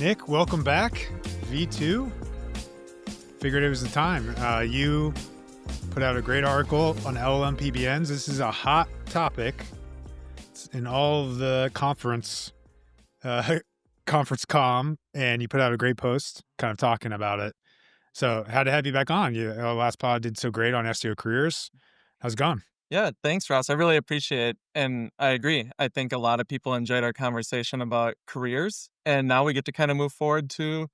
Nick, welcome back. V2. Figured it was the time. You put out a great article on LLM PBNs. This is a hot topic. It's in all of the conference comm, and you put out a great post kind of talking about it. So had to have you back on. Last pod did so great on SEO careers. How's it going? Yeah, thanks, Ross. I really appreciate it. And I agree. I think a lot of people enjoyed our conversation about careers. And now we get to kind of move forward to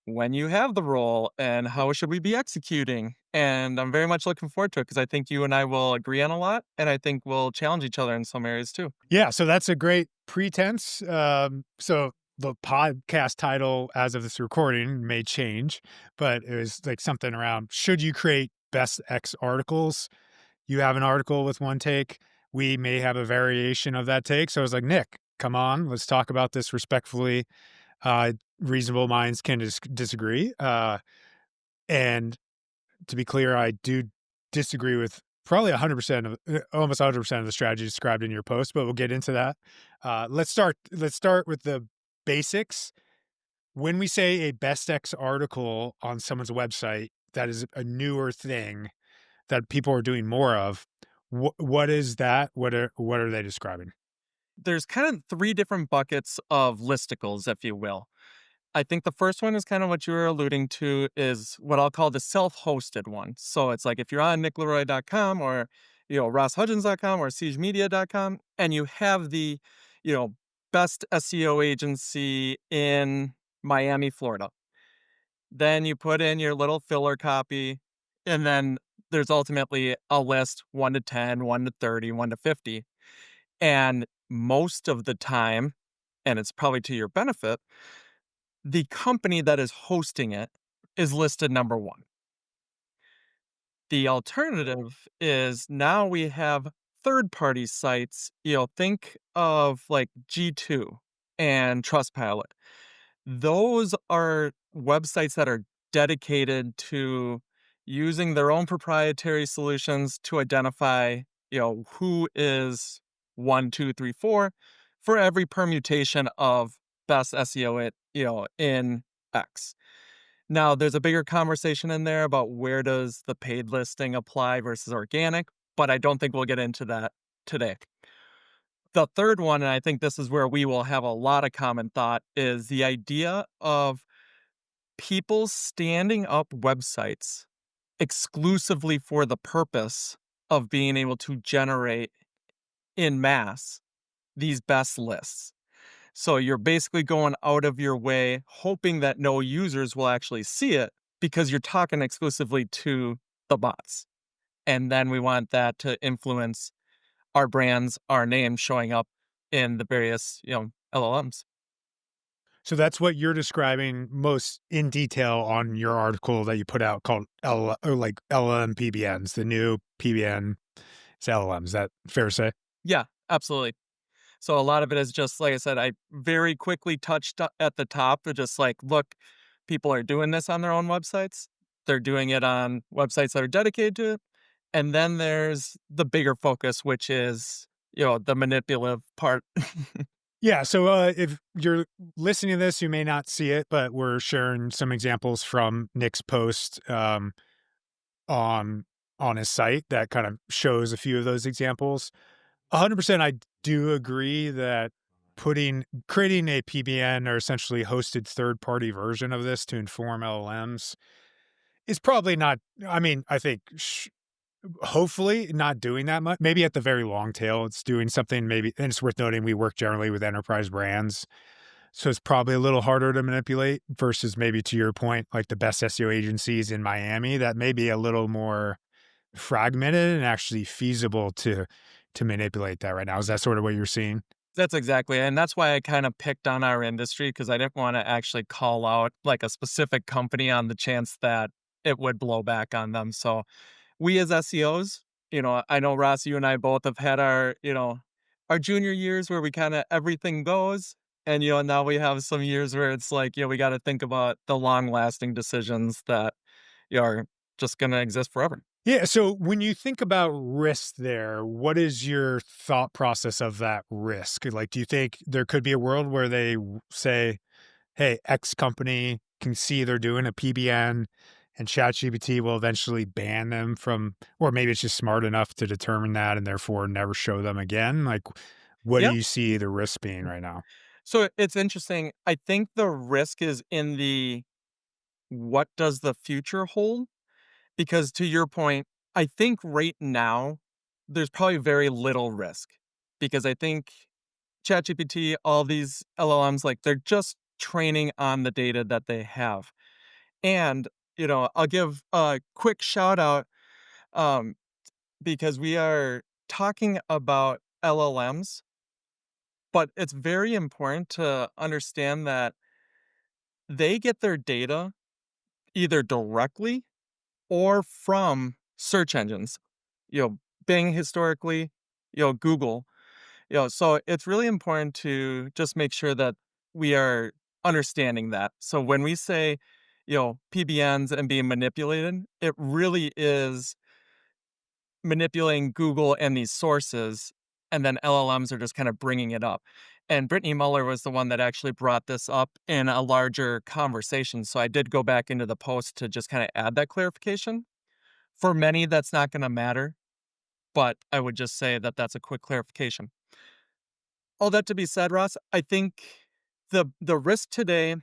when you have the role and how should we be executing. And I'm very much looking forward to it because I think you and I will agree on a lot. And I think we'll challenge each other in some areas too. Yeah, so that's a great pretense. So the podcast title as of this recording may change, but it was like something around, should you create best X articles? You have an article with one take. We may have a variation of that take. So I was like, Nick, come on, let's talk about this respectfully. Reasonable minds can disagree. And to be clear, I do disagree with probably 100% of almost 100% of the strategy described in your post, but we'll get into that. Let's start with the basics. When we say a best X article on someone's website, that is a newer thing that people are doing more of. What is that? What are they describing? There's kind of three different buckets of listicles, if you will. I think the first one is kind of what you were alluding to is what I'll call the self-hosted one. So it's like if you're on nickleroy.com or, rosshudgens.com or siegemedia.com and you have the, best SEO agency in Miami, Florida. Then you put in your little filler copy and then there's ultimately a list 1 to 10, 1 to 30, 1 to 50. And most of the time, and it's probably to your benefit, the company that is hosting it is listed number one. The alternative is now we have third-party sites, think of like G2 and Trustpilot. Those are websites that are dedicated to using their own proprietary solutions to identify, who is 1, 2, 3, 4 for every permutation of best SEO in X. Now, there's a bigger conversation in there about where does the paid listing apply versus organic, but I don't think we'll get into that today. The third one, and I think this is where we will have a lot of common thought, is the idea of people standing up websites exclusively for the purpose of being able to generate in mass these best lists. So you're basically going out of your way, hoping that no users will actually see it because you're talking exclusively to the bots. And then we want that to influence our brands, our name showing up in the various, LLMs. So that's what you're describing most in detail on your article that you put out called LLM PBNs, the new PBN LLM. Is that fair to say? Yeah, absolutely. So a lot of it is just, like I said, I very quickly touched at the top, but just like, look, people are doing this on their own websites. They're doing it on websites that are dedicated to it. And then there's the bigger focus, which is, the manipulative part. Yeah. So if you're listening to this, you may not see it, but we're sharing some examples from Nick's post on his site that kind of shows a few of those examples. 100%, I do agree that creating a PBN or essentially hosted third-party version of this to inform LLMs is probably not. I mean, I think hopefully not doing that much. Maybe at the very long tail, it's doing something maybe, and it's worth noting we work generally with enterprise brands. So it's probably a little harder to manipulate versus maybe to your point, like the best SEO agencies in Miami that may be a little more fragmented and actually feasible to manipulate that right now. Is that sort of what you're seeing? That's exactly. And that's why I kind of picked on our industry because I didn't want to actually call out like a specific company on the chance that it would blow back on them. So we as SEOs, I know Ross, you and I both have had our junior years where we kind of everything goes. And, now we have some years where it's like, we got to think about the long lasting decisions that are just going to exist forever. Yeah. So when you think about risk there, what is your thought process of that risk? Like, do you think there could be a world where they say, hey, X company can see they're doing a PBN and ChatGPT will eventually ban them from, or maybe it's just smart enough to determine that and therefore never show them again? Like, what do Yeah. you see the risk being right now? So it's interesting. I think the risk is in the what does the future hold? Because to your point, I think right now there's probably very little risk because I think ChatGPT, all these LLMs, like they're just training on the data that they have. And, I'll give a quick shout out um, because we are talking about LLMs, but it's very important to understand that they get their data either directly or from search engines, you know, Bing historically, Google, so it's really important to just make sure that we are understanding that. So when we say, PBNs and being manipulated, it really is manipulating Google and these sources, and then LLMs are just kind of bringing it up. And Brittany Muller was the one that actually brought this up in a larger conversation. So I did go back into the post to just kind of add that clarification. For many, that's not going to matter, but I would just say that that's a quick clarification. All that to be said, Ross, I think the risk today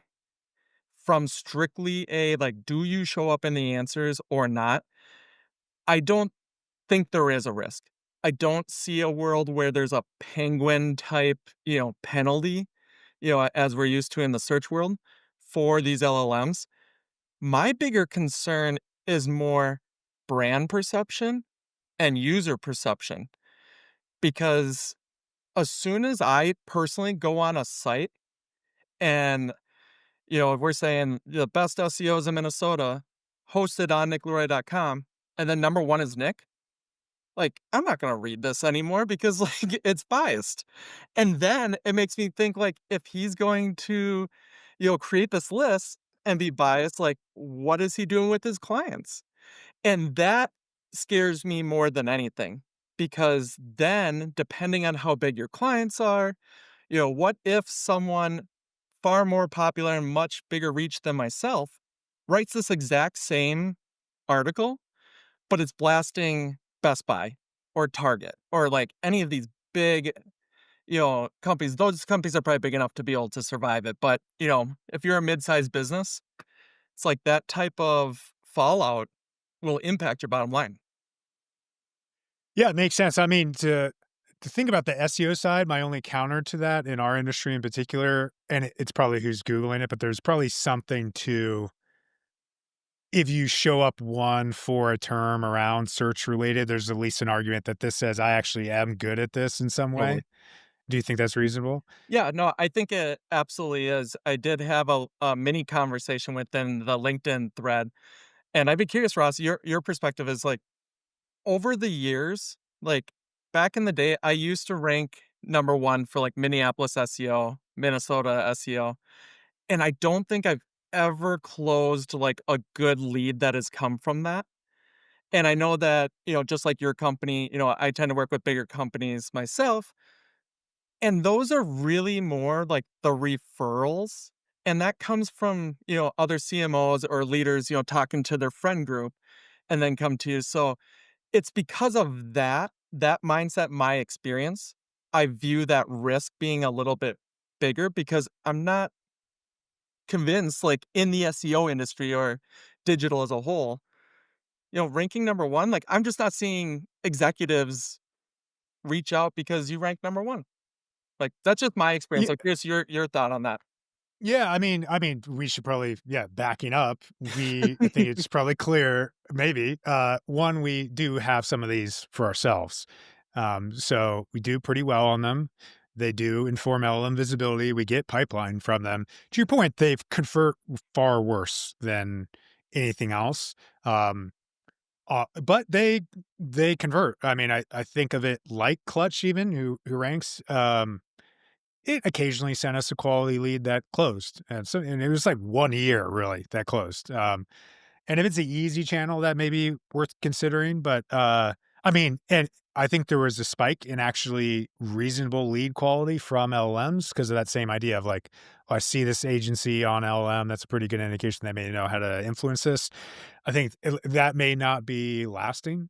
from strictly a like, do you show up in the answers or not? I don't think there is a risk. I don't see a world where there's a penguin type, penalty, as we're used to in the search world for these LLMs. My bigger concern is more brand perception and user perception because as soon as I personally go on a site and, if we're saying the best SEOs in Minnesota hosted on nickleroy.com and then number one is Nick, like, I'm not gonna read this anymore because, like, it's biased. And then it makes me think, like, if he's going to, create this list and be biased, like, what is he doing with his clients? And that scares me more than anything because then, depending on how big your clients are, what if someone far more popular and much bigger reach than myself writes this exact same article, but it's blasting Best Buy or Target or like any of these big, companies. Those companies are probably big enough to be able to survive it. But, if you're a mid-sized business, it's like that type of fallout will impact your bottom line. Yeah, it makes sense. I mean, to think about the SEO side, my only counter to that in our industry in particular, and it's probably who's Googling it, but there's probably something to if you show up one for a term around search related, there's at least an argument that this says I actually am good at this in some way. Totally. Do you think that's reasonable? Yeah, no, I think it absolutely is. I did have a mini conversation within the LinkedIn thread, and I'd be curious, Ross, your perspective is like over the years, like back in the day, I used to rank number one for like Minneapolis SEO, Minnesota SEO, and I don't think I've ever closed like a good lead that has come from that. And I know that, just like your company, I tend to work with bigger companies myself. And those are really more like the referrals. And that comes from, other CMOs or leaders, talking to their friend group and then come to you. So it's because of that mindset, my experience, I view that risk being a little bit bigger because I'm not convinced, like in the SEO industry or digital as a whole, ranking number one, like I'm just not seeing executives reach out because you rank number one. Like that's just my experience. Yeah, So curious your thought on that. yeah. I mean, we should probably, yeah, backing up. I think it's probably clear, maybe. One, we do have some of these for ourselves, so we do pretty well on them. They do inform LLM visibility. We get pipeline from them. To your point, they've convert far worse than anything else. Um, but they convert. I mean, I think of it like Clutch even, who ranks. It occasionally sent us a quality lead that closed, and it was like 1 year really that closed. And if it's an easy channel, that may be worth considering, but, I mean, and I think there was a spike in actually reasonable lead quality from LLMs because of that same idea of like, "Oh, I see this agency on LLM. That's a pretty good indication they may know how to influence this." I think that may not be lasting.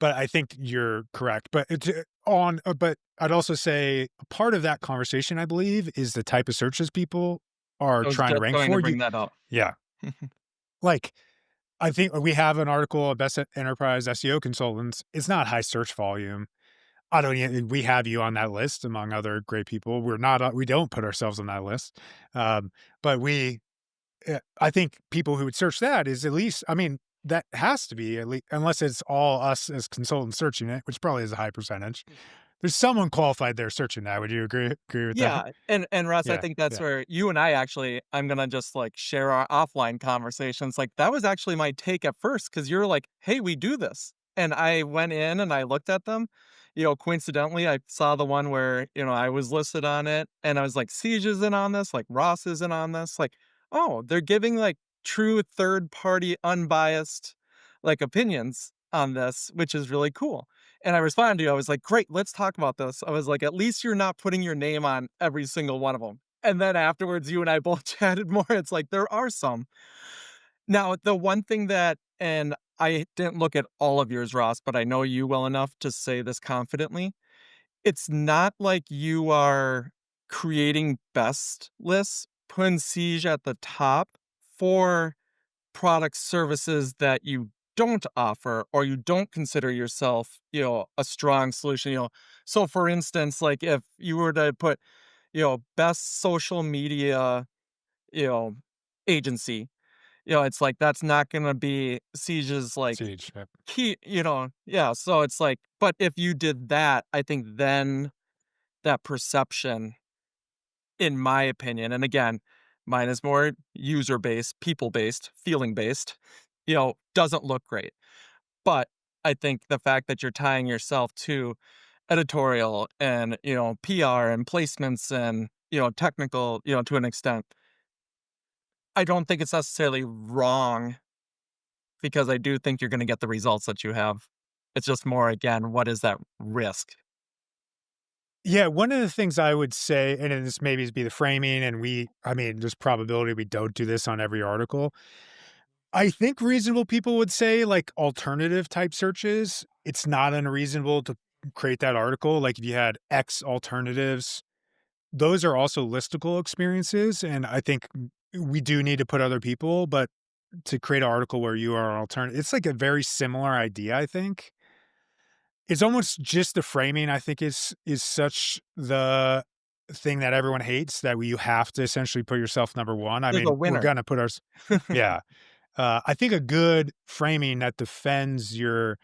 But I think you're correct. But but I'd also say a part of that conversation, I believe, is the type of searches people are I was trying to just rank going to for. You, bring that up. yeah, like I think we have an article of best enterprise SEO consultants. It's not high search volume. I don't even, we have you on that list among other great people. We're not, we don't put ourselves on that list. Um, but I think people who would search that is at least, I mean, that has to be at least, unless it's all us as consultants searching it, which probably is a high percentage. There's someone qualified there searching that. Would you agree with that? Yeah, and Russ, I Yeah, think that's yeah. where you and I actually I'm gonna just, like, share our offline conversations, like, that was actually my take at first because 'cause you're like, "Hey, we do this." And I went in and I looked at them, coincidentally, I saw the one where, I was listed on it, and I was like, "Siege is in on this, like, Ross is in on this," like, "Oh, they're giving, like, true third-party, unbiased, like, opinions on this," which is really cool. And I responded to you, I was like, "Great, let's talk about this." I was like, "At least you're not putting your name on every single one of them." And then afterwards, you and I both chatted more, it's like, there are some. Now, the one thing that and I didn't look at all of yours, Ross, but I know you well enough to say this confidently. It's not like you are creating best lists, putting Siege at the top for products, services that you don't offer or you don't consider yourself, a strong solution, So for instance, like if you were to put, best social media, you know, agency, it's like that's not gonna be Siege's like Siege. Yep. key, yeah. So it's like, but if you did that, I think then that perception, in my opinion, and again, mine is more user based, people based, feeling based, doesn't look great. But I think the fact that you're tying yourself to editorial and, PR and placements and, technical, to an extent, I don't think it's necessarily wrong because I do think you're going to get the results that you have. It's just more, again, what is that risk? Yeah, one of the things I would say, and then this maybe is be the framing, and I mean, there's probability we don't do this on every article. I think reasonable people would say like alternative type searches. It's not unreasonable to create that article. Like if you had X alternatives, those are also listicle experiences. And I think we do need to put other people, but to create an article where you are an alternative, it's like a very similar idea, I think. It's almost just the framing, I think is such the thing that everyone hates that you have to essentially put yourself number one. I There's a mean, we're winner. gonna put ours yeah. I think a good framing that defends your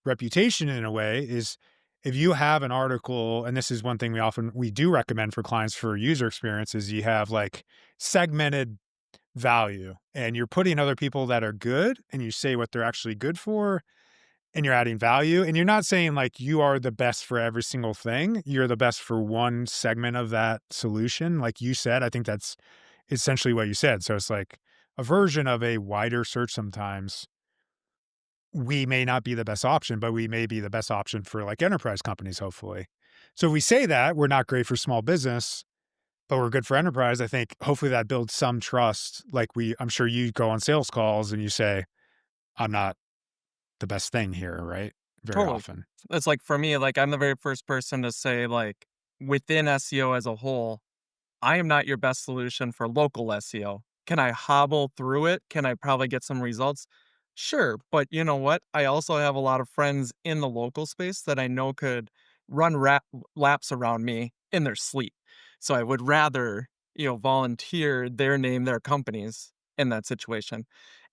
reputation in a way is if you have an article, and this is one thing we do recommend for clients for user experiences, you have like segmented value and you're putting other people that are good and you say what they're actually good for and you're adding value and you're not saying like you are the best for every single thing. You're the best for one segment of that solution. Like you said, I think that's essentially what you said. So it's like a version of a wider search sometimes. We may not be the best option, but we may be the best option for like enterprise companies, hopefully. So if we say that we're not great for small business, but we're good for enterprise, I think hopefully that builds some trust. I'm sure you go on sales calls and you say, I'm not the best thing here, right? Very Totally. often. It's like for me, like I'm the very first person to say, like, within SEO as a whole, I am not your best solution for local SEO. Can I hobble through it? Can I probably get some results? Sure, but you know what? I also have a lot of friends in the local space that I know could run laps around me in their sleep. So I would rather, volunteer their name, their companies in that situation.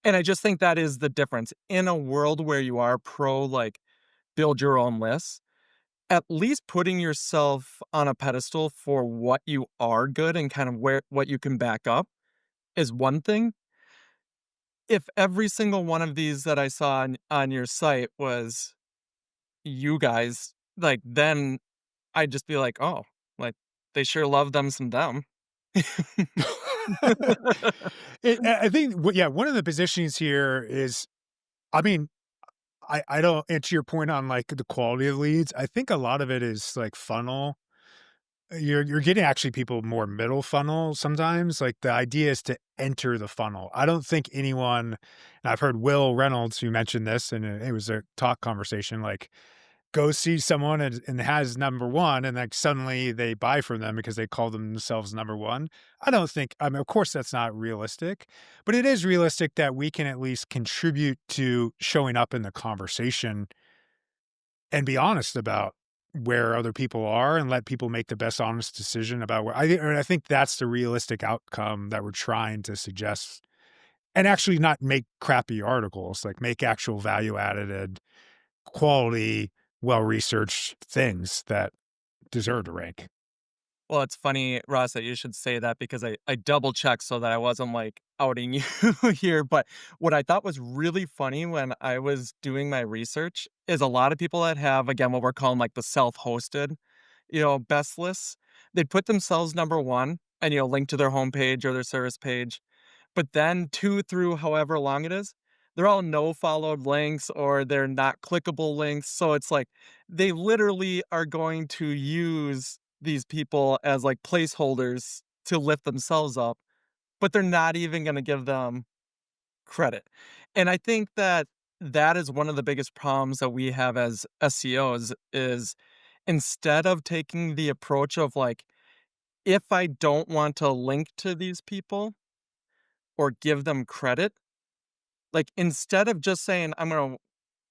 And I just think that is the difference in a world where you are pro, like, build your own lists, at least putting yourself on a pedestal for what you are good and kind of where what you can back up is one thing. If every single one of these that I saw on your site was you guys, like, then I'd just be like, "Oh, like, they sure love them some them." I think, yeah, one of the positionings here is, I mean, I don't, and to your point on, like, the quality of leads, I think a lot of it is, like, funnel. You're getting actually people more middle funnel sometimes, like, the idea is to enter the funnel. I don't think anyone, and I've heard Will Reynolds, who mentioned this, and it was a talk conversation, like, go see someone and has number 1, and, like, suddenly they buy from them because they call themselves number 1. I don't think, I mean, of course, that's not realistic, but it is realistic that we can at least contribute to showing up in the conversation and be honest about where other people are and let people make the best honest decision about where I think that's the realistic outcome that we're trying to suggest, and actually not make crappy articles, like make actual value added and quality, well-researched things that deserve to rank. Well, it's funny, Ross, that you should say that because I double checked so that I wasn't like outing you here. But what I thought was really funny when I was doing my research is a lot of people that have, again, what we're calling like the self-hosted, best lists, they put themselves number one and, link to their homepage or their service page. But then 2 through however long it is, they're all no followed links or they're not clickable links, so it's like, they literally are going to use these people as, like, placeholders to lift themselves up, but they're not even gonna give them credit, and I think that that is one of the biggest problems that we have as SEOs is instead of taking the approach of, like, if I don't want to link to these people or give them credit, like, instead of just saying, "I'm gonna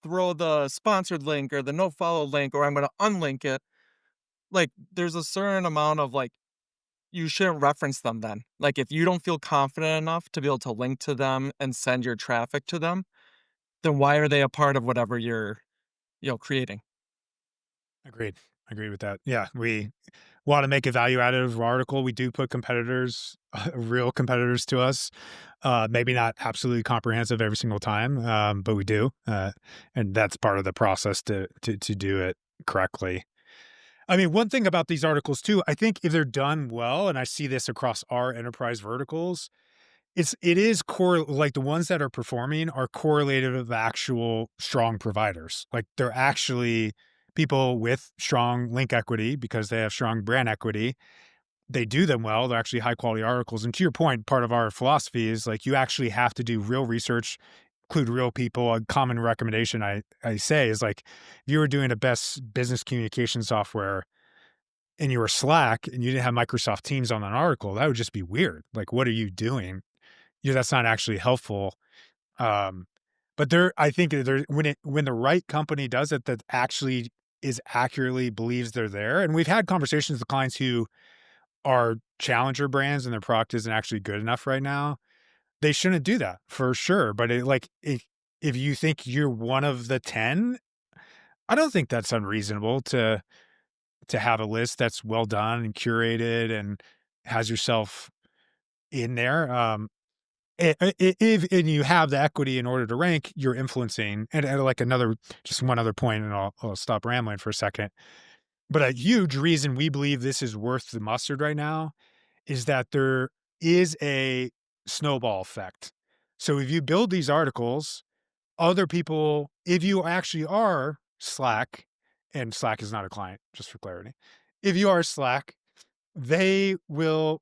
throw the sponsored link or the no follow link, or I'm gonna unlink it," like, there's a certain amount of, like, you shouldn't reference them then. Like, if you don't feel confident enough to be able to link to them and send your traffic to them, then why are they a part of whatever you're, creating? Agreed. Agreed with that. Yeah, we want to make a value additive article. We do put competitors, real competitors to us. Maybe not absolutely comprehensive every single time, but we do, and that's part of the process to do it correctly. I mean, one thing about these articles too, I think if they're done well, and I see this across our enterprise verticals, it is core, like the ones that are performing are correlated with actual strong providers. Like they're actually people with strong link equity because they have strong brand equity. They do them well. They're actually high quality articles. And to your point, part of our philosophy is like you actually have to do real research, include real people. A common recommendation I say is like if you were doing a best business communication software and you were Slack and you didn't have Microsoft Teams on an article, that would just be weird. Like, what are you doing? Yeah, that's not actually helpful. Um, but there, I think there when the right company does it, that actually is accurately believes they're there. And we've had conversations with clients who are challenger brands and their product isn't actually good enough right now. They shouldn't do that for sure. But if you think you're one of the 10, I don't think that's unreasonable to have a list that's well done and curated and has yourself in there. If and you have the equity in order to rank, you're influencing. And like another, just one other point, and I'll stop rambling for a second. But a huge reason we believe this is worth the mustard right now is that there is a snowball effect. So if you build these articles, other people, if you actually are Slack, and Slack is not a client, just for clarity, if you are Slack, they will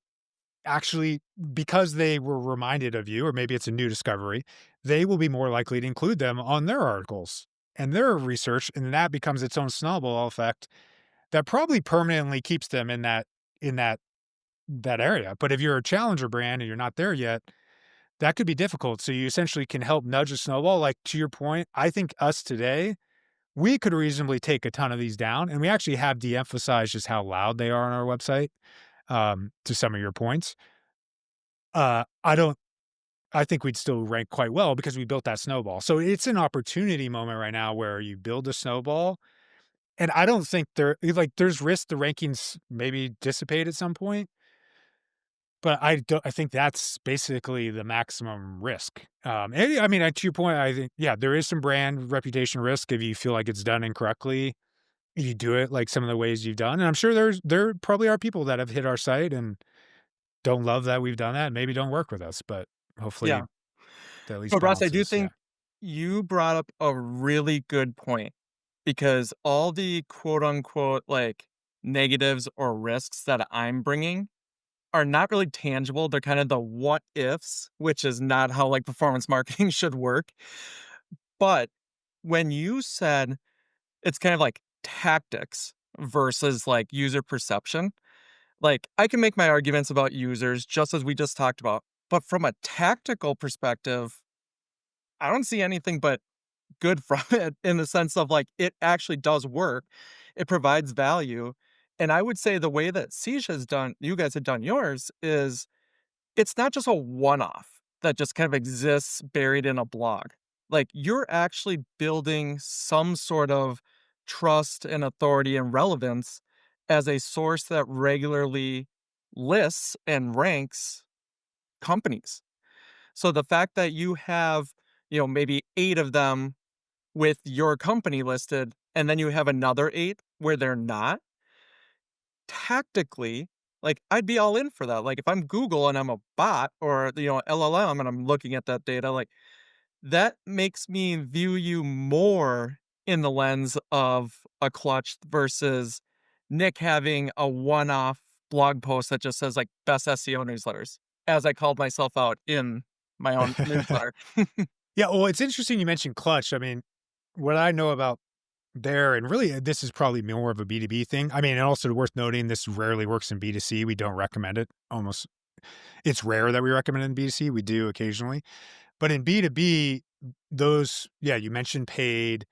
actually, because they were reminded of you, or maybe it's a new discovery, they will be more likely to include them on their articles and their research, and that becomes its own snowball effect that probably permanently keeps them in that area. But if you're a challenger brand and you're not there yet, that could be difficult. So you essentially can help nudge a snowball. Like to your point, I think us today, we could reasonably take a ton of these down, and we actually have de-emphasized just how loud they are on our website. To some of your points, I don't. I think we'd still rank quite well because we built that snowball. So it's an opportunity moment right now where you build a snowball, and I don't think there's risk the rankings maybe dissipate at some point, but I don't. I think that's basically the maximum risk. And I mean, to your point, I think yeah, there is some brand reputation risk if you feel like it's done incorrectly. If you do it like some of the ways you've done, and I'm sure there probably are people that have hit our site and don't love that we've done that, and maybe don't work with us, but hopefully Yeah. that at least But Ross, I do balances, think yeah. You brought up a really good point because all the quote unquote like negatives or risks that I'm bringing are not really tangible. They're kind of the what ifs, which is not how like performance marketing should work. But when you said it's kind of like tactics versus like user perception, like I can make my arguments about users just as we just talked about. But from a tactical perspective, I don't see anything but good from it in the sense of like it actually does work. It provides value. And I would say the way that Siege has done, you guys have done yours, is it's not just a one-off that just kind of exists buried in a blog. Like, you're actually building some sort of trust and authority and relevance as a source that regularly lists and ranks companies. So the fact that you have, maybe 8 of them with your company listed, and then you have another 8 where they're not, tactically, like, I'd be all in for that. Like, if I'm Google and I'm a bot or, LLM and I'm looking at that data, like, that makes me view you more in the lens of a clutch versus Nick having a one-off blog post that just says, like, "Best SEO newsletters," as I called myself out in my own newsletter. Yeah, well, it's interesting you mentioned Clutch. I mean, what I know about there, and really this is probably more of a B2B thing. I mean, and also worth noting, this rarely works in B2C. We don't recommend it. Almost, it's rare that we recommend it in B2C. We do occasionally. But in B2B, those, yeah, you mentioned paid.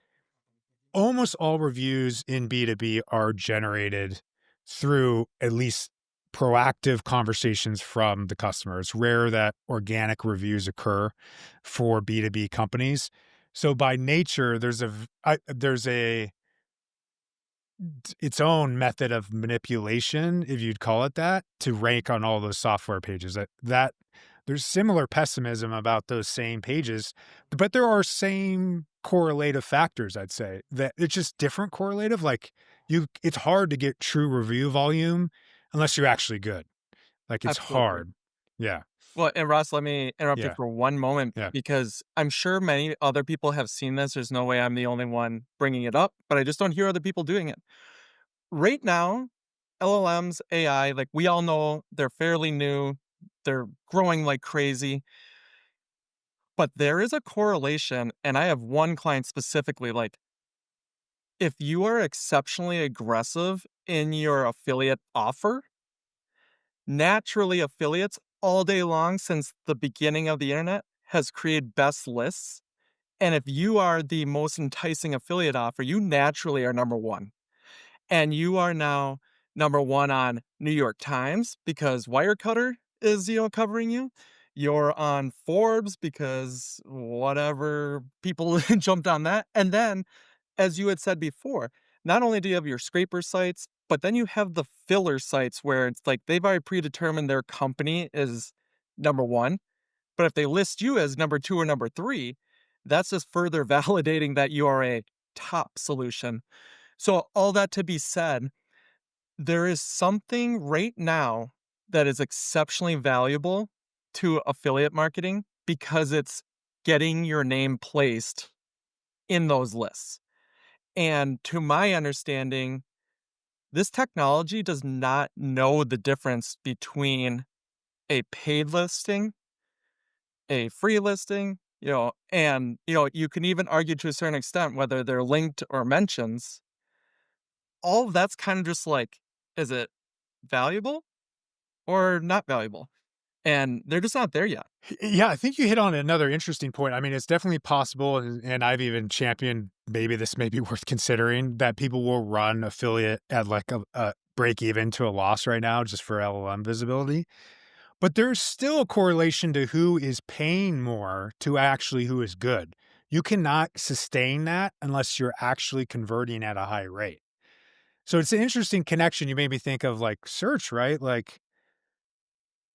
Almost all reviews in B2B are generated through at least proactive conversations from the customer. It's rare that organic reviews occur for B2B companies. So by nature, there's a its own method of manipulation, if you'd call it that, to rank on all those software pages. That there's similar pessimism about those same pages, but there are same correlative factors, I'd say. That it's just different correlative. Like it's hard to get true review volume unless you're actually good. Like it's Absolutely. hard. Yeah. Well, and Ross, let me interrupt you Yeah. for one moment Yeah. because I'm sure many other people have seen this. There's no way I'm the only one bringing it up, but I just don't hear other people doing it. Right now, LLMs, AI, like we all know they're fairly new, they're growing like crazy, but there is a correlation. And I have one client specifically, like if you are exceptionally aggressive in your affiliate offer, naturally affiliates all day long since the beginning of the internet has created best lists. And if you are the most enticing affiliate offer, you naturally are number one. And you are now number one on New York Times because Wirecutter is, covering you. You're on Forbes because whatever people jumped on that. And then, as you had said before, not only do you have your scraper sites, but then you have the filler sites where it's like they've already predetermined their company is number one. But if they list you as number 2 or number 3, that's just further validating that you are a top solution. So all that to be said, there is something right now that is exceptionally valuable to affiliate marketing because it's getting your name placed in those lists. And to my understanding, this technology does not know the difference between a paid listing, a free listing, and you can even argue to a certain extent whether they're linked or mentions. All of that's kind of just like, is it valuable or not valuable? And they're just not there yet. Yeah, I think you hit on another interesting point. I mean, it's definitely possible, and I've even championed maybe this may be worth considering that people will run affiliate at like a break even to a loss right now just for LLM visibility. But there's still a correlation to who is paying more to actually who is good. You cannot sustain that unless you're actually converting at a high rate. So it's an interesting connection. You made me think of like search, right? Like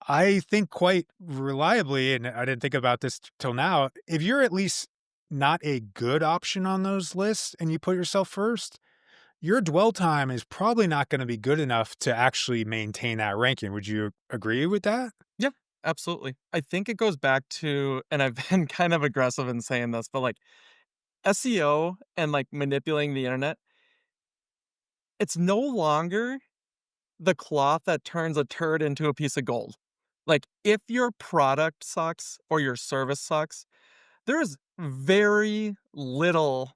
I think quite reliably, and I didn't think about this till now, if you're at least not a good option on those lists and you put yourself first, your dwell time is probably not going to be good enough to actually maintain that ranking. Would you agree with that? Yeah. Absolutely. I think it goes back to, and I've been kind of aggressive in saying this, but like SEO and like manipulating the internet, it's no longer the cloth that turns a turd into a piece of gold. Like if your product sucks or your service sucks, there's very little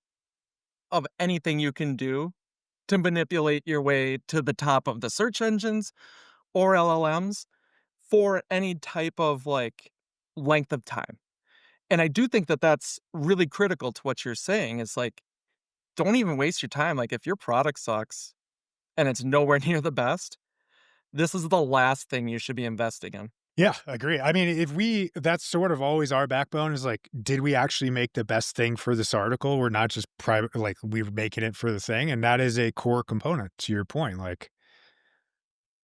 of anything you can do to manipulate your way to the top of the search engines or LLMs for any type of like length of time. And I do think that that's really critical to what you're saying is like, don't even waste your time. Like, if your product sucks and it's nowhere near the best, this is the last thing you should be investing in. Yeah, I agree. I mean, if we that's sort of always our backbone is like, did we actually make the best thing for this article? We're not just private, like we're making it for the thing. And that is a core component to your point. Like,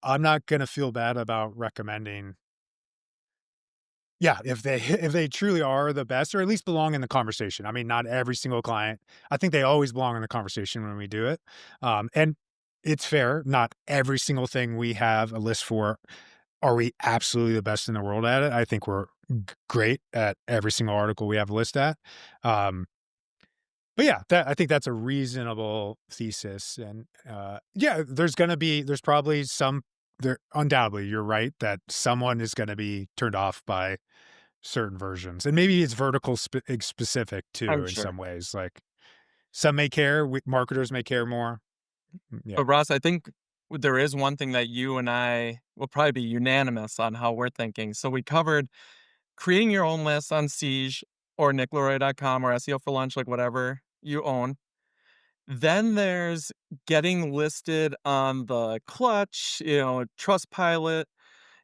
I'm not going to feel bad about recommending. Yeah, if they if they truly are the best or at least belong in the conversation. I mean, not every single client. I think they always belong in the conversation when we do it. And it's fair. Not every single thing we have a list for are we absolutely the best in the world at it? I think we're great at every single article we have a list at. Um, but yeah, I think that's a reasonable thesis. And yeah, there's probably some there undoubtedly you're right that someone is going to be turned off by certain versions, and maybe it's vertical specific too I'm in sure. some ways. Like some may care, marketers may care more. Yeah, But Ross, I think there is one thing that you and I will probably be unanimous on how we're thinking. So we covered creating your own list on Siege or nickleroy.com or SEO for lunch, like whatever you own. Then there's getting listed on the Clutch, Trustpilot,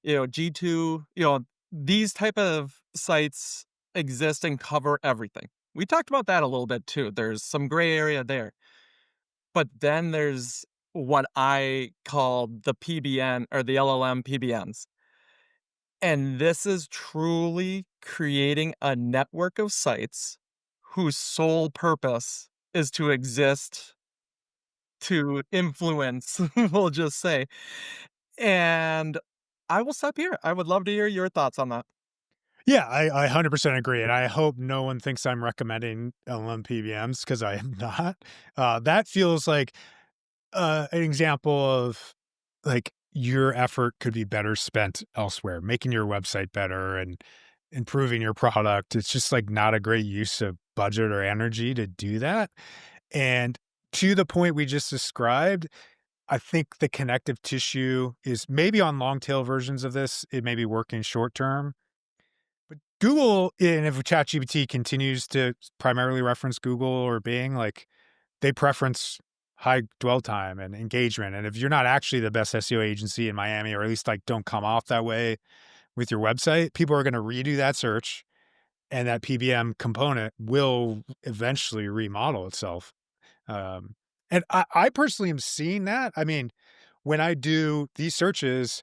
G2, these type of sites exist and cover everything. We talked about that a little bit too. There's some gray area there. But then there's what I call the PBN or the LLM PBNs. And this is truly creating a network of sites whose sole purpose is to exist to influence, we'll just say. And I will stop here. I would love to hear your thoughts on that. yeah, I 100% agree, and I hope no one thinks I'm recommending LM PBMs because I am not. That feels like an example of like your effort could be better spent elsewhere, making your website better and improving your product. It's just like not a great use of budget or energy to do that. And to the point we just described, I think the connective tissue is maybe on long tail versions of this, it may be working short term. But Google, and if ChatGPT continues to primarily reference Google or Bing, like they preference high dwell time and engagement. And if you're not actually the best SEO agency in Miami, or at least like don't come off that way with your website, people are going to redo that search and that PBM component will eventually remodel itself. Um, and I personally am seeing that. I mean, when I do these searches,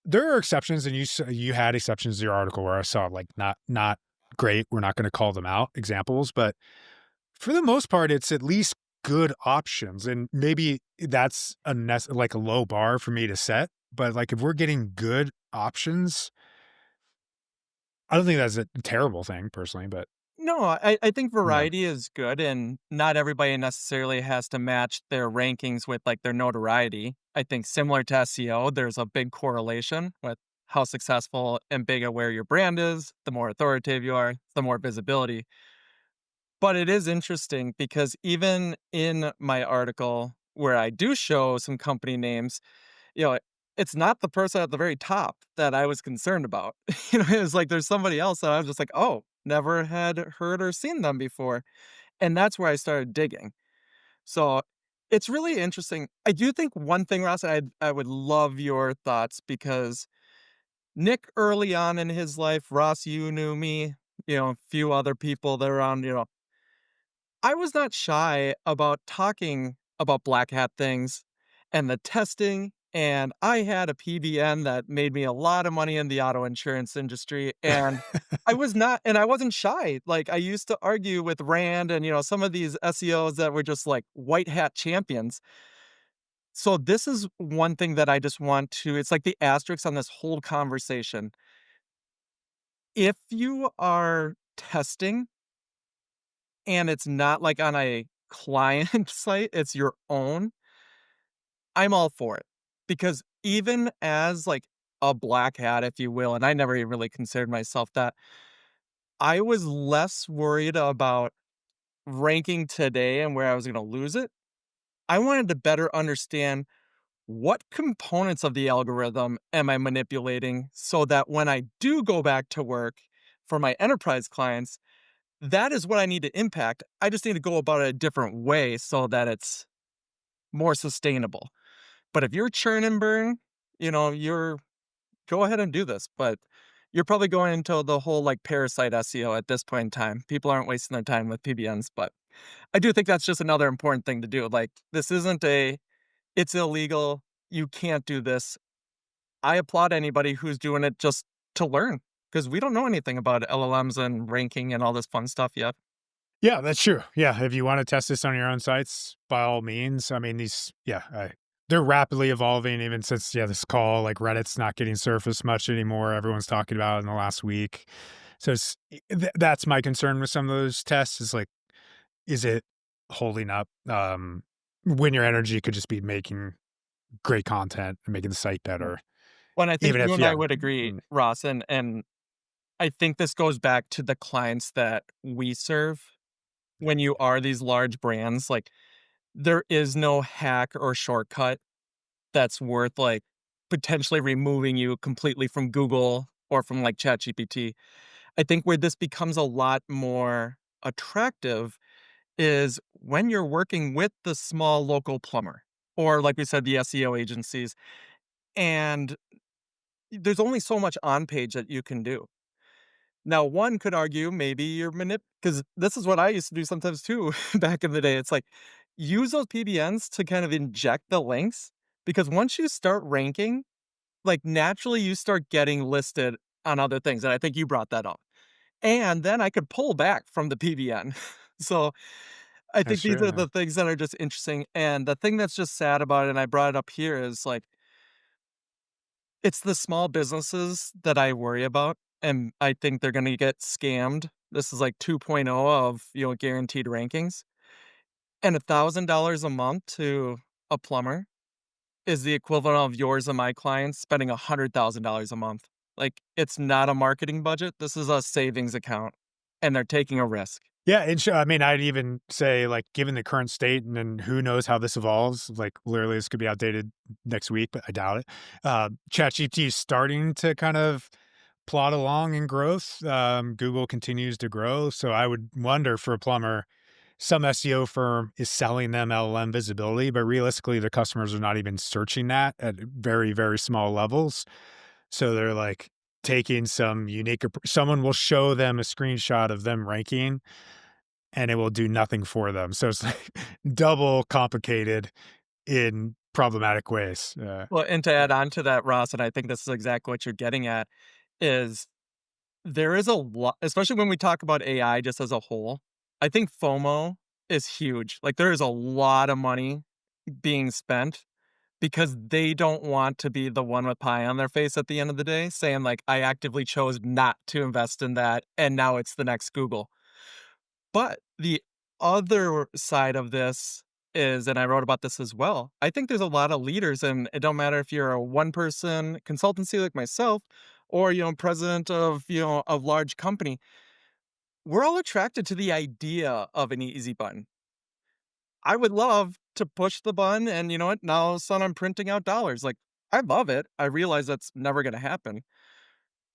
there are exceptions, and you had exceptions to your article where I saw like not great. We're not going to call them out examples, but for the most part, it's at least good options, and maybe that's like a low bar for me to set. But like if we're getting good options, I don't think that's a terrible thing personally. But No, I think yeah, variety is good, and not everybody necessarily has to match their rankings with like their notoriety. I think similar to SEO, there's a big correlation with how successful and big aware your brand is. The more authoritative you are, the more visibility. But it is interesting because even in my article where I do show some company names, you know, it's not the person at the very top that I was concerned about. It's like there's somebody else that I was just like, "Oh, never had heard or seen them before." And that's where I started digging. So, it's really interesting. I do think one thing, Ross, I would love your thoughts because Nick early on in his life, Ross, you knew me, a few other people that are around, I was not shy about talking about black hat things and the testing, and I had a PBN that made me a lot of money in the auto insurance industry, and I wasn't shy. Like I used to argue with Rand and some of these SEOs that were just like white hat champions. So this is one thing that I just want to it's like the asterisk on this whole conversation. If you are testing and it's not like on a client site, it's your own, I'm all for it. Because even as like a black hat, if you will, and I never even really considered myself that, I was less worried about ranking today and where I was going to lose it. I wanted to better understand what components of the algorithm am I manipulating so that when I do go back to work for my enterprise clients, that is what I need to impact. I just need to go about it a different way so that it's more sustainable. But if you're churn and burn, you're go ahead and do this. But you're probably going into the whole like parasite SEO at this point in time. People aren't wasting their time with PBNs, but I do think that's just another important thing to do. Like, this isn't it's illegal. You can't do this. I applaud anybody who's doing it just to learn because we don't know anything about LLMs and ranking and all this fun stuff yet. Yeah, that's true. Yeah, if you want to test this on your own sites, by all means. I mean, they're rapidly evolving. Even since this call, like Reddit's not getting surfaced much anymore. Everyone's talking about it in the last week. So that's my concern with some of those tests. Is like, is it holding up when your energy could just be making great content and making the site Mm. better, Well, and I think even you if and I would agree, mm, Ross, and I think this goes back to the clients that we serve. When you are these large brands, like, there is no hack or shortcut that's worth, like, potentially removing you completely from Google or from, like, ChatGPT. I think where this becomes a lot more attractive is when you're working with the small local plumber or, like we said, the SEO agencies, and there's only so much on page that you can do. Now, one could argue maybe you're because this is what I used to do sometimes too back in the day. It's like, use those PBNs to kind of inject the links, because once you start ranking, like, naturally you start getting listed on other things, and I think you brought that up. And then I could pull back from the PBN. So, I that's think these true. are Yeah. the things that are just interesting, and the thing that's just sad about it, and I brought it up here, is, like, it's the small businesses that I worry about, and I think they're gonna get scammed. This is like 2.0 of, guaranteed rankings, and $1,000 a month to a plumber is the equivalent of yours and my clients spending $100,000 a month. Like, it's not a marketing budget, this is a savings account, and they're taking a risk. Yeah, and I mean, I'd even say, like, given the current state, and then who knows how this evolves. Like, literally, this could be outdated next week, but I doubt it. ChatGPT is starting to kind of plod along in growth. Google continues to grow, so I would wonder for a plumber, some SEO firm is selling them LLM visibility, but realistically, the customers are not even searching that at very, very small levels. So they're like taking some unique. Someone will show them a screenshot of them ranking, and it will do nothing for them. So it's like double complicated in problematic ways. Well, and to add on to that, Ross, and I think this is exactly what you're getting at, is there is a lot, especially when we talk about AI just as a whole. I think FOMO is huge. Like, there is a lot of money being spent because they don't want to be the one with pie on their face at the end of the day, saying, like, I actively chose not to invest in that, and now it's the next Google. But the other side of this is, and I wrote about this as well, I think there's a lot of leaders, and it don't matter if you're a one person consultancy like myself or, president of, a large company. We're all attracted to the idea of an easy button. I would love to push the button and, you know what? Now all of a sudden I'm printing out dollars. Like, I love it. I realize that's never going to happen.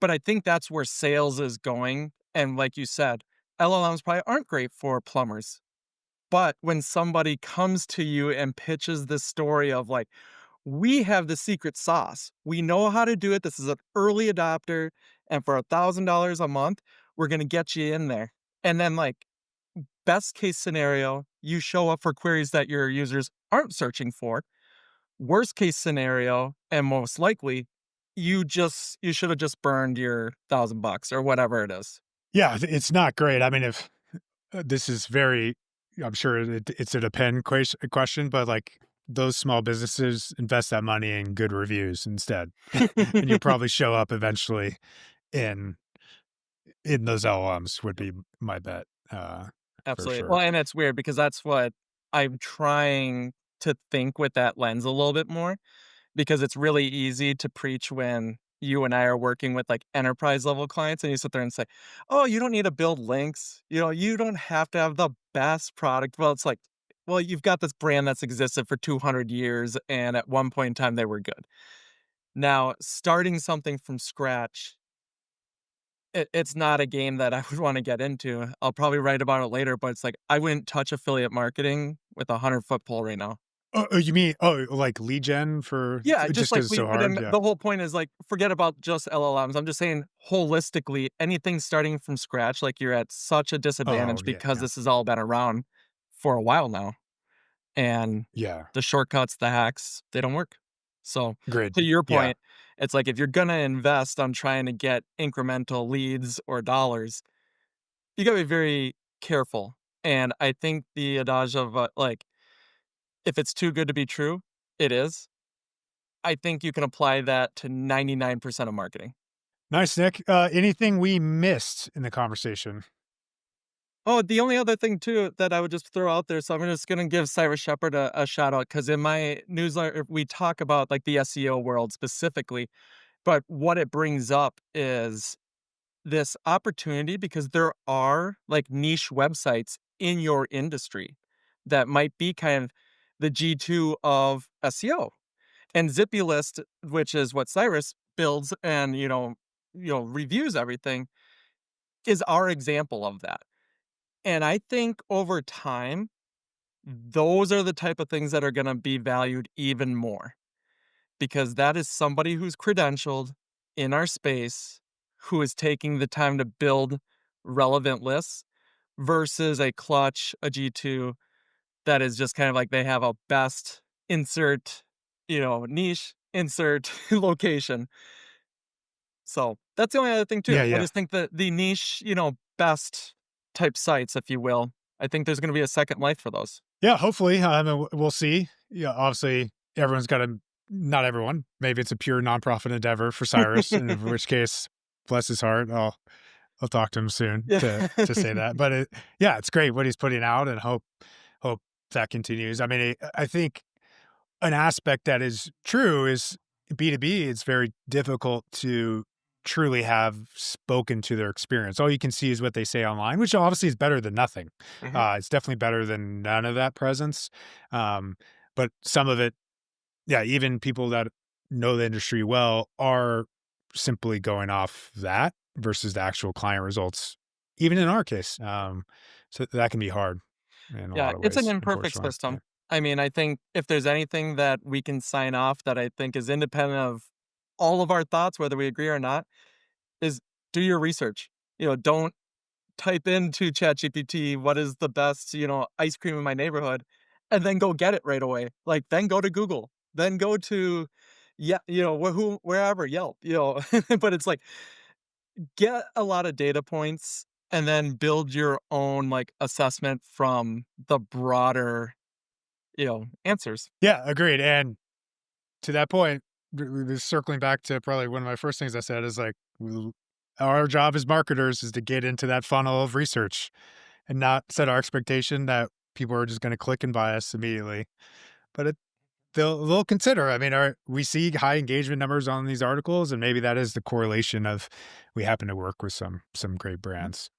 But I think that's where sales is going. And like you said, LLMs probably aren't great for plumbers. But when somebody comes to you and pitches this story of, like, we have the secret sauce, we know how to do it. This is an early adopter. And for $1,000 a month, we're going to get you in there. And then, like, best case scenario, you show up for queries that your users aren't searching for. Worst case scenario, and most likely, you should have just burned your 1,000 bucks or whatever it is. Yeah, it's not great. I mean, if this is very, I'm sure it's a question, but like those small businesses invest that money in good reviews instead, and you'll probably show up eventually in in those LLMs would be my bet, for Absolutely. Well, sure. and it's weird because that's what I'm trying to think with that lens a little bit more, because it's really easy to preach when you and I are working with, like, enterprise level clients, and you sit there and say, "Oh, you don't need to build links, you don't have to have the best product." Well, it's like, well, you've got this brand that's existed for 200 years, and at one point in time, they were good. Now, starting something from scratch, it's not a game that I would wanna get into. I'll probably write about it later, but it's like, I wouldn't touch affiliate marketing with a 100-foot pole right now. Oh, you mean like lead gen for Yeah, just just like because it's we so put in hard? Yeah. the whole point is, like, forget about just LLMs. I'm just saying holistically, anything starting from scratch, like, you're at such a Oh, disadvantage yeah, because yeah. this has all been around for a while now, and Yeah. the shortcuts, the hacks, they don't work. So, Great. to your Yeah. point, it's like if you're gonna invest on trying to get incremental leads or dollars, you gotta be very careful, and I think the adage of, like, if it's too good to be true, it is. I think you can apply that to 99% of marketing. Nice, Nick. Anything we missed in the conversation? Oh, the only other thing too that I would just throw out there, so I'm just gonna give Cyrus Shepherd a shout out because in my newsletter we talk about like the SEO world specifically, but what it brings up is this opportunity because there are like niche websites in your industry that might be kind of the G2 of SEO. And Zyppy List, which is what Cyrus builds and reviews everything, is our example of that. And I think over time, those are the type of things that are gonna be valued even more because that is somebody who's credentialed in our space, who is taking the time to build relevant lists versus a Clutch, a G2 that is just kind of like they have a best insert, niche, insert location. So, that's the only other thing too. Yeah, I yeah. just think that the niche, best type sites, if you will, I think there's gonna be a second life for those. Yeah, hopefully, we'll see. Yeah, obviously, everyone's gotta not everyone. Maybe it's a pure nonprofit endeavor for Cyrus, in which case, bless his heart, I'll talk to him soon Yeah. to say that. But yeah, it's great what he's putting out, and hope that continues. I mean, I think an aspect that is true is B2B, it's very difficult to truly have spoken to their experience. All you can see is what they say online, which obviously is better than nothing. Mhm. It's definitely better than none of that presence. Um, but some of it, yeah, even people that know the industry well are simply going off that versus the actual client results, even in our case. So that can be hard in a Yeah, lot of it's an ways, imperfect unfortunately. Yeah. system. I mean, I think if there's anything that we can sign off that I think is independent of all of our thoughts, whether we agree or not, is do your research. Don't type into ChatGPT, "What is the best, ice cream in my neighborhood?" and then go get it right away. Like, then go to Google, then go to, yeah, wherever, Yelp, but it's like, get a lot of data points and then build your own, like, assessment from the broader, answers. Yeah, agreed. And to that point, circling back to probably one of my first things I said is like, our job as marketers is to get into that funnel of research and not set our expectation that people are just going to click and buy us immediately. But they'll consider. I mean, we see high engagement numbers on these articles, and maybe that is the correlation of we happen to work with some great brands.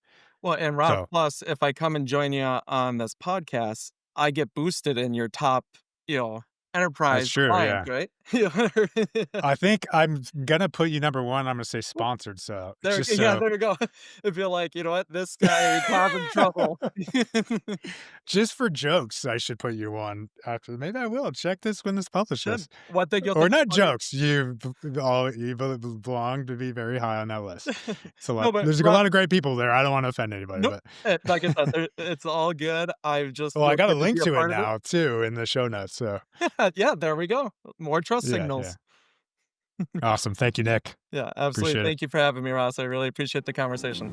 Well, and Rob, So plus, if I come and join you on this podcast, I get boosted in your top, that's enterprise true. clients, Yeah. right? I think I'm gonna put you number one. I'm gonna say sponsored. So just Yeah, so there you go. If you're like, "You know what? This guy causing trouble." just for jokes, I should put you on after. Maybe I will check this when this Should. publishes, One thing you'll or think is not funny. jokes. You belong to be very high on that list. It's a lot. No, but There's a Rob, lot of great people there. I don't want to offend anybody, nope. but Like I said, it's all good. I just well, I feel got a good to link be a to it part of it. now too in the show notes. So Yeah, there we go. More trust yeah, yeah, signals. awesome. Thank you, Nick. Yeah, absolutely. Appreciate it. Thank you for having me, Ross. I really appreciate the conversation.